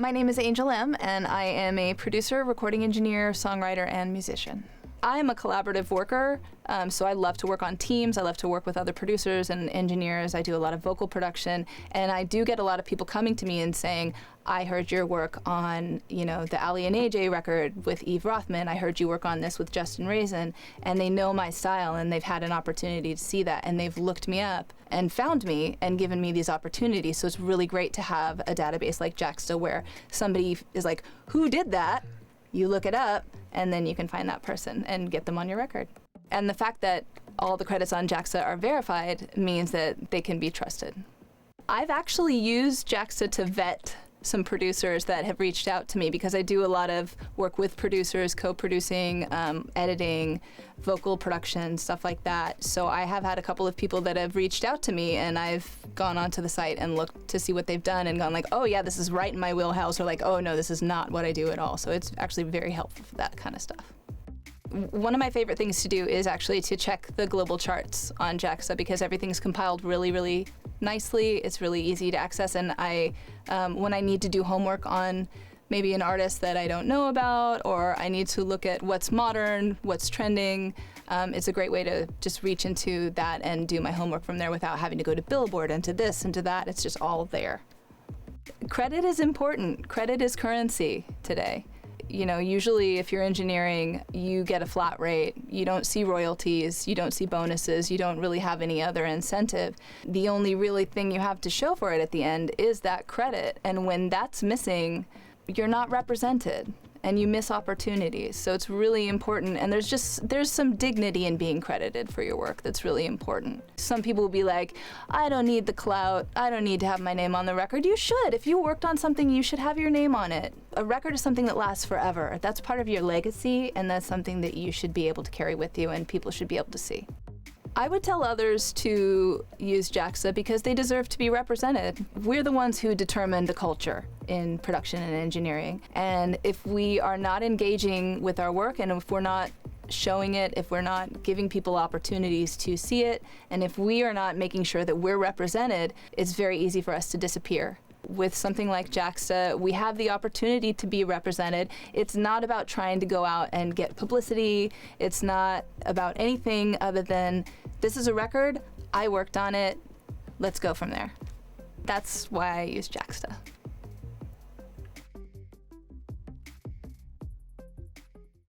My name is Ainjel Emme, and I am a producer, recording engineer, songwriter, and musician. I'm a collaborative worker, so I love to work on teams. I love to work with other producers and engineers. I do a lot of vocal production, and I do get a lot of people coming to me and saying, I heard your work on, the Ali and AJ record with Eve Rothman. I heard you work on this with Justin Raisin, and they know my style, and they've had an opportunity to see that, and they've looked me up and found me and given me these opportunities. So it's really great to have a database like Jaxsta where somebody is like, who did that? You look it up, and then you can find that person and get them on your record. And the fact that all the credits on Jaxsta are verified means that they can be trusted. I've actually used Jaxsta to vet some producers that have reached out to me because I do a lot of work with producers, co-producing, editing, vocal production, stuff like that. So I have had a couple of people that have reached out to me, and I've gone onto the site and looked to see what they've done and gone like, oh yeah, this is right in my wheelhouse, or like, oh no, this is not what I do at all. So it's actually very helpful for that kind of stuff. One of my favorite things to do is actually to check the global charts on Jaxsta because everything's compiled really, really nicely. It's really easy to access, and when I need to do homework on maybe an artist that I don't know about, or I need to look at what's modern, what's trending, it's a great way to just reach into that and do my homework from there without having to go to Billboard and to this and to that. It's just all there. Credit is important. Credit is currency today. Usually if you're engineering, you get a flat rate. You don't see royalties, you don't see bonuses, you don't really have any other incentive. The only really thing you have to show for it at the end is that credit. And when that's missing, you're not represented and you miss opportunities. So it's really important. And there's some dignity in being credited for your work that's really important. Some people will be like, I don't need the clout. I don't need to have my name on the record. You should. If you worked on something, you should have your name on it. A record is something that lasts forever. That's part of your legacy, and that's something that you should be able to carry with you and people should be able to see. I would tell others to use Jaxsta because they deserve to be represented. We're the ones who determine the culture in production and engineering. And if we are not engaging with our work, and if we're not showing it, if we're not giving people opportunities to see it, and if we are not making sure that we're represented, it's very easy for us to disappear. With something like Jaxsta, we have the opportunity to be represented. It's not about trying to go out and get publicity. It's not about anything other than, this is a record, I worked on it, let's go from there. That's why I use Jaxsta.